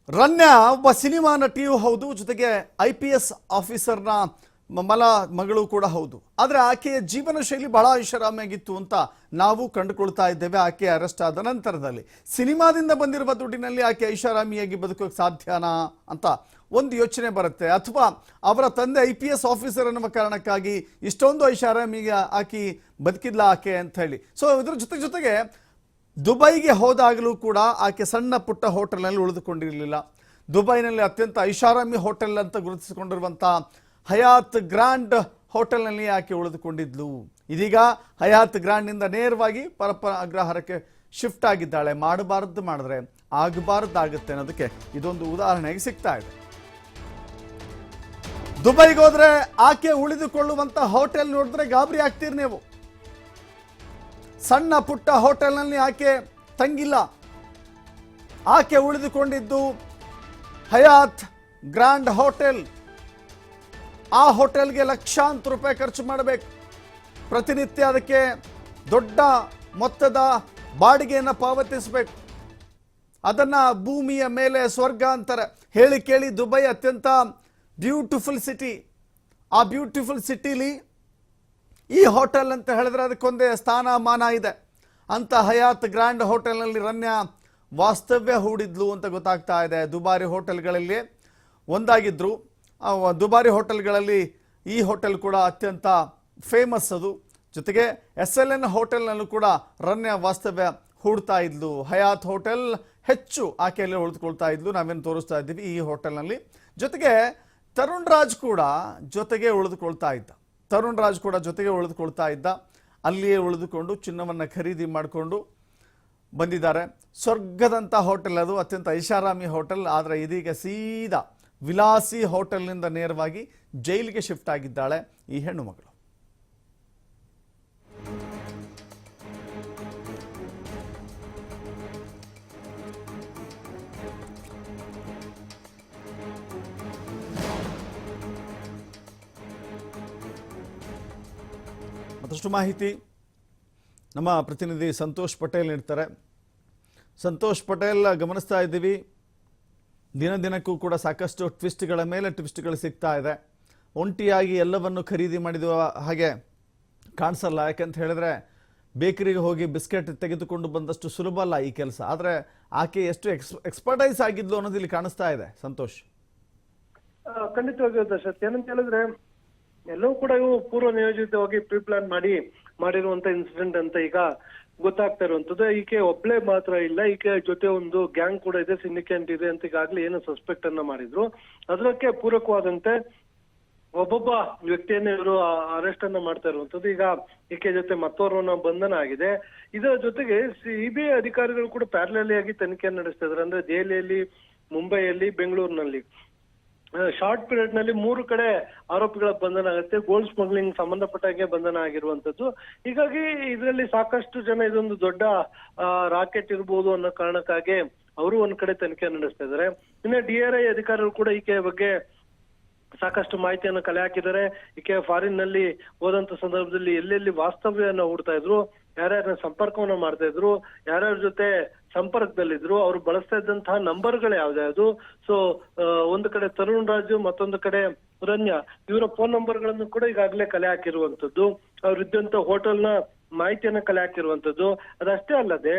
ರನ್ಯಾ ಒಬ್ಬ ಸಿನಿಮಾ ನಟಿಯೂ ಹೌದು, ಜೊತೆಗೆ IPS ಆಫೀಸರ್ನ ಮಗಳು ಕೂಡ ಹೌದು. ಆದರೆ ಆಕೆಯ ಜೀವನ ಶೈಲಿ ಬಹಳ ಐಷಾರಾಮಿಯಾಗಿತ್ತು ಅಂತ ನಾವು ಕಂಡುಕೊಳ್ತಾ ಇದ್ದೇವೆ. ಆಕೆ ಅರೆಸ್ಟ್ ಆದ ನಂತರದಲ್ಲಿ ಸಿನಿಮಾದಿಂದ ಬಂದಿರುವ ದುಡ್ಡಿನಲ್ಲಿ ಆಕೆ ಐಷಾರಾಮಿಯಾಗಿ ಬದುಕೋಕೆ ಸಾಧ್ಯನಾ ಅಂತ ಒಂದು ಯೋಚನೆ ಬರುತ್ತೆ. ಅಥವಾ ಅವರ ತಂದೆ IPS ಆಫೀಸರ್ ಅನ್ನುವ ಕಾರಣಕ್ಕಾಗಿ ಇಷ್ಟೊಂದು ಐಷಾರಾಮಿಗೆ ಆಕಿ ಬದುಕಿಲ್ಲ ಆಕೆ ಅಂತ ಹೇಳಿ. ಸೊ ಇದ್ರ ಜೊತೆಗೆ ದುಬೈಗೆ ಹೋದಾಗಲೂ ಕೂಡ ಆಕೆ ಸಣ್ಣ ಪುಟ್ಟ ಹೋಟೆಲ್ನಲ್ಲಿ ಉಳಿದುಕೊಂಡಿರಲಿಲ್ಲ. ದುಬೈನಲ್ಲಿ ಅತ್ಯಂತ ಐಷಾರಾಮಿ ಹೋಟೆಲ್ ಅಂತ ಗುರುತಿಸಿಕೊಂಡಿರುವಂಥ ಹಯಾತ್ ಗ್ರ್ಯಾಂಡ್ ಹೋಟೆಲ್ನಲ್ಲಿ ಆಕೆ ಉಳಿದುಕೊಂಡಿದ್ಲು. ಇದೀಗ ಹಯಾತ್ ಗ್ರ್ಯಾಂಡ್ನಿಂದ ನೇರವಾಗಿ ಪರಪ್ಪನ ಅಗ್ರಹಾರಕ್ಕೆ ಶಿಫ್ಟ್ ಆಗಿದ್ದಾಳೆ. ಮಾಡಬಾರ್ದು ಮಾಡಿದ್ರೆ ಆಗಬಾರ್ದಾಗುತ್ತೆ ಅನ್ನೋದಕ್ಕೆ ಇದೊಂದು ಉದಾಹರಣೆಗೆ ಸಿಗ್ತಾ ಇದೆ. ದುಬೈಗೆ ಹೋದ್ರೆ ಆಕೆ ಉಳಿದುಕೊಳ್ಳುವಂಥ ಹೋಟೆಲ್ ನೋಡಿದ್ರೆ ಗಾಬರಿ ಆಗ್ತೀರಿ ನೀವು. ಸಣ್ಣ ಪುಟ್ಟ ಹೋಟೆಲ್ನಲ್ಲಿ ಆಕೆ ತಂಗಿಲ್ಲ. ಆಕೆ ಉಳಿದುಕೊಂಡಿದ್ದು ಹಯಾತ್ ಗ್ರ್ಯಾಂಡ್ ಹೋಟೆಲ್. ಆ ಹೋಟೆಲ್ಗೆ ಲಕ್ಷಾಂತರ ರೂಪಾಯಿ ಖರ್ಚು ಮಾಡಬೇಕು. ಪ್ರತಿನಿತ್ಯ ಅದಕ್ಕೆ ದೊಡ್ಡ ಮೊತ್ತದ ಬಾಡಿಗೆಯನ್ನು ಪಾವತಿಸಬೇಕು. ಅದನ್ನು ಭೂಮಿಯ ಮೇಲೆ ಸ್ವರ್ಗ ಅಂತಾರೆ. ಹೇಳಿ ಕೇಳಿ ದುಬೈ ಅತ್ಯಂತ ಬ್ಯೂಟಿಫುಲ್ ಸಿಟಿ. ಆ ಬ್ಯೂಟಿಫುಲ್ ಸಿಟಿಲಿ ಈ ಹೋಟೆಲ್ ಅಂತ ಹೇಳಿದ್ರೆ ಅದಕ್ಕೊಂದೇ ಸ್ಥಾನಮಾನ ಇದೆ. ಅಂತ ಹಯಾತ್ ಗ್ರ್ಯಾಂಡ್ ಹೋಟೆಲ್ನಲ್ಲಿ ರನ್ಯಾ ವಾಸ್ತವ್ಯ ಹೂಡಿದ್ಲು ಅಂತ ಗೊತ್ತಾಗ್ತಾ ಇದೆ. ದುಬಾರಿ ಹೋಟೆಲ್ಗಳಲ್ಲಿ ಒಂದಾಗಿದ್ದರು. ದುಬಾರಿ ಹೋಟೆಲ್ಗಳಲ್ಲಿ ಈ ಹೋಟೆಲ್ ಕೂಡ ಅತ್ಯಂತ ಫೇಮಸ್. ಅದು ಜೊತೆಗೆ SLN ಹೋಟೆಲ್ನಲ್ಲೂ ಕೂಡ ರನ್ಯಾ ವಾಸ್ತವ್ಯ ಹೂಡ್ತಾ ಇದ್ಲು. ಹಯಾತ್ ಹೋಟೆಲ್ ಹೆಚ್ಚು ಆಕೆಯಲ್ಲಿ ಉಳಿದುಕೊಳ್ತಾ ಇದ್ಲು. ನಾವೇನು ತೋರಿಸ್ತಾ ಇದ್ದೀವಿ ಈ ಹೋಟೆಲ್ನಲ್ಲಿ. ಜೊತೆಗೆ ತರುಣ್ ರಾಜ್ ಕೂಡ ಜೊತೆಗೆ ಉಳಿದುಕೊಳ್ತಾ ಇದ್ದ. ಅಲ್ಲಿಯೇ ಉಳಿದುಕೊಂಡು ಚಿನ್ನವನ್ನು ಖರೀದಿ ಮಾಡಿಕೊಂಡು ಬಂದಿದ್ದಾರೆ. ಸ್ವರ್ಗದಂಥ ಹೋಟೆಲ್ ಅದು, ಅತ್ಯಂತ ಐಷಾರಾಮಿ ಹೋಟೆಲ್. ಆದರೆ ಇದೀಗ ಸೀದಾ ವಿಲಾಸಿ ಹೋಟೆಲ್ನಿಂದ ನೇರವಾಗಿ ಜೈಲಿಗೆ ಶಿಫ್ಟ್ ಆಗಿದ್ದಾಳೆ ಈ ಹೆಣ್ಣು ಮಗಳು. ಮತ್ತಷ್ಟು ಮಾಹಿತಿ ನಮ್ಮ ಪ್ರತಿನಿಧಿ ಸಂತೋಷ್ ಪಟೇಲ್ ನೀಡ್ತಾರೆ. ಸಂತೋಷ್ ಪಟೇಲ್, ಗಮನಿಸ್ತಾ ಇದ್ದೀವಿ ದಿನದಿನಕ್ಕೂ ಕೂಡ ಸಾಕಷ್ಟು ಟ್ವಿಸ್ಟ್ಗಳ ಮೇಲೆ ಟ್ವಿಸ್ಟ್ಗಳು ಸಿಗ್ತಾ ಇದೆ. ಒಂಟಿಯಾಗಿ ಎಲ್ಲವನ್ನು ಖರೀದಿ ಮಾಡಿದ ಹಾಗೆ ಕಾಣಿಸಲ್ಲ. ಯಾಕಂತ ಹೇಳಿದ್ರೆ ಬೇಕರಿಗೆ ಹೋಗಿ ಬಿಸ್ಕೆಟ್ ತೆಗೆದುಕೊಂಡು ಬಂದಷ್ಟು ಸುಲಭ ಅಲ್ಲ ಈ ಕೆಲಸ. ಆದರೆ ಆಕೆ ಎಷ್ಟು ಎಕ್ಸ್ಪರ್ಟೈಸ್ ಆಗಿದ್ಲು ಅನ್ನೋದು ಇಲ್ಲಿ ಕಾಣಿಸ್ತಾ ಇದೆ. ಸಂತೋಷ್, ಖಂಡಿತವಾಗಿಯೂ ದರ್ಶತ್, ಏನಂತ ಹೇಳಿದ್ರೆ ಎಲ್ಲವೂ ಕೂಡ ಇವು ಪೂರ್ವ ನಿಯೋಜಿತವಾಗಿ ಪ್ರೀ ಪ್ಲಾನ್ ಮಾಡಿರುವಂತ ಇನ್ಸಿಡೆಂಟ್ ಅಂತ ಈಗ ಗೊತ್ತಾಗ್ತಾ ಇರುವಂತದ್ದು. ಈಕೆ ಒಬ್ಳೆ ಮಾತ್ರ ಇಲ್ಲ, ಈಕೆ ಜೊತೆ ಒಂದು ಗ್ಯಾಂಗ್ ಕೂಡ ಇದೆ, ಸಿಂಡಿಕೇಟ್ ಇದೆ ಅಂತ ಈಗಾಗಲೇ ಏನು ಸಸ್ಪೆಕ್ಟ್ ಅನ್ನ ಮಾಡಿದ್ರು. ಅದಕ್ಕೆ ಪೂರಕವಾದಂತೆ ಒಬ್ಬೊಬ್ಬ ವ್ಯಕ್ತಿಯನ್ನ ಇವರು ಅರೆಸ್ಟ್ ಅನ್ನ ಮಾಡ್ತಾ ಇರುವಂತದ್ದು. ಈಗ ಈಕೆ ಜೊತೆ ಮತ್ತೋರ್ವನ ಬಂಧನ ಆಗಿದೆ. ಇದರ ಜೊತೆಗೆ CBI ಅಧಿಕಾರಿಗಳು ಕೂಡ ಪ್ಯಾರಲಲ್ ಆಗಿ ತನಿಖೆಯನ್ನು ನಡೆಸ್ತಾ ಇದ್ದಾರೆ. ಅಂದ್ರೆ ದೆಹಲಿಯಲ್ಲಿ, ಮುಂಬೈಯಲ್ಲಿ, ಬೆಂಗಳೂರಿನಲ್ಲಿ ಶಾರ್ಟ್ ಪೀರಿಯಡ್ ನಲ್ಲಿ 3 ಕಡೆ ಆರೋಪಿಗಳ ಬಂಧನ ಆಗುತ್ತೆ. ಗೋಲ್ಡ್ ಸ್ಮಗ್ಲಿಂಗ್ ಸಂಬಂಧಪಟ್ಟಾಗೆ ಬಂಧನ ಆಗಿರುವಂತದ್ದು. ಹೀಗಾಗಿ ಇದರಲ್ಲಿ ಸಾಕಷ್ಟು ಜನ ಇದೊಂದು ದೊಡ್ಡ ರಾಕೆಟ್ ಇರ್ಬೋದು ಅನ್ನೋ ಕಾರಣಕ್ಕಾಗಿ ಅವರು ಒಂದ್ ಕಡೆ ತನಿಖೆ ನಡೆಸ್ತಾ ಇದ್ದಾರೆ. ಇನ್ನು DRI ಅಧಿಕಾರಿಗಳು ಕೂಡ ಈಕೆಯ ಬಗ್ಗೆ ಸಾಕಷ್ಟು ಮಾಹಿತಿಯನ್ನು ಕಲೆ ಹಾಕಿದ್ದಾರೆ. ಈಕೆ ಫಾರಿನ್ ನಲ್ಲಿ ಹೋದಂತ ಸಂದರ್ಭದಲ್ಲಿ ಎಲ್ಲೆಲ್ಲಿ ವಾಸ್ತವ್ಯನ ಹೂಡ್ತಾ ಇದ್ರು, ಯಾರ್ಯಾರನ್ನ ಸಂಪರ್ಕವನ್ನ ಮಾಡ್ತಾ ಇದ್ರು, ಯಾರ್ಯಾರ ಜೊತೆ ಸಂಪರ್ಕದಲ್ಲಿದ್ರು, ಅವ್ರು ಬಳಸ್ತಾ ಇದ್ದಂತಹ ನಂಬರ್ಗಳು ಯಾವ್ದು. ಸೊ ಒಂದು ಕಡೆ ತರುಣ್ ರಾಜು, ಮತ್ತೊಂದು ಕಡೆ ರನ್ಯಾ, ಇವರ ಫೋನ್ ನಂಬರ್ಗಳನ್ನು ಕೂಡ ಈಗಾಗಲೇ ಕಲೆ ಹಾಕಿರುವಂತದ್ದು. ಅವ್ರಿದ್ದಂತ ಹೋಟೆಲ್ನ ಮಾಹಿತಿಯನ್ನ ಕಲೆ ಹಾಕಿರುವಂತದ್ದು. ಅದಷ್ಟೇ ಅಲ್ಲದೆ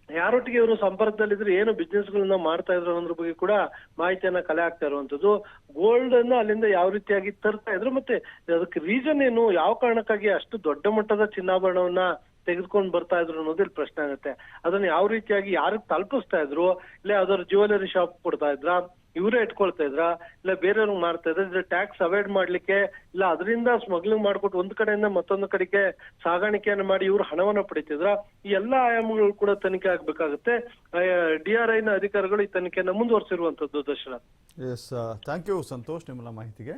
ಯಾರೊಟ್ಟಿಗೆ ಇವರು ಸಂಪರ್ಕದಲ್ಲಿದ್ರು, ಏನು ಬಿಸ್ನೆಸ್ ಗಳನ್ನ ಮಾಡ್ತಾ ಇದ್ರು ಅನ್ನೋದ್ರ ಬಗ್ಗೆ ಕೂಡ ಮಾಹಿತಿಯನ್ನ ಕಲೆ ಹಾಕ್ತಾ ಇರುವಂತದ್ದು. ಗೋಲ್ಡ್ ಅನ್ನ ಅಲ್ಲಿಂದ ಯಾವ ರೀತಿಯಾಗಿ ತರ್ತಾ ಇದ್ರು, ಮತ್ತೆ ಅದಕ್ಕೆ ರೀಸನ್ ಏನು, ಯಾವ ಕಾರಣಕ್ಕಾಗಿ ಅಷ್ಟು ದೊಡ್ಡ ಮಟ್ಟದ ಚಿನ್ನಾಭರಣವನ್ನ ತೆಗೆದುಕೊಂಡು ಬರ್ತಾ ಇದ್ರು ಅನ್ನೋದಿಲ್ಲಿ ಪ್ರಶ್ನೆ ಆಗುತ್ತೆ. ಅದನ್ನ ಯಾವ ರೀತಿಯಾಗಿ ಯಾರಿಗೆ ತಲುಪಿಸ್ತಾ ಇದ್ರು, ಇಲ್ಲ ಯಾವ್ದಾದ್ರು ಜ್ಯುವೆಲರಿ ಶಾಪ್ ಕೊಡ್ತಾ ಇದ್ರ, ಇವರೇ ಇಟ್ಕೊಳ್ತಾ ಇದ್ರ, ಇಲ್ಲ ಬೇರೆಯವ್ರಿಗೆ ಮಾಡ್ತಾ ಇದ್ರೆ, ಟ್ಯಾಕ್ಸ್ ಅವಾಯ್ಡ್ ಮಾಡ್ಲಿಕ್ಕೆ, ಇಲ್ಲ ಅದರಿಂದ ಸ್ಮಗ್ಲಿಂಗ್ ಮಾಡ್ಕೊಟ್ಟು ಒಂದ್ ಕಡೆಯಿಂದ ಮತ್ತೊಂದು ಕಡೆಗೆ ಸಾಗಾಣಿಕೆಯನ್ನು ಮಾಡಿ ಇವ್ರು ಹಣವನ್ನ ಪಡಿತಿದ್ರ, ಈ ಎಲ್ಲಾ ಆಯಾಮಗಳು ಕೂಡ ತನಿಖೆ ಆಗ್ಬೇಕಾಗುತ್ತೆ. DRI ನ ಅಧಿಕಾರಿಗಳು ಈ ತನಿಖೆಯನ್ನ ಮುಂದುವರಿಸಿರುವಂತದ್ದು. Dasharath, yes, thank you Santosh ನಿಮ್ಮೆಲ್ಲ ಮಾಹಿತಿಗೆ.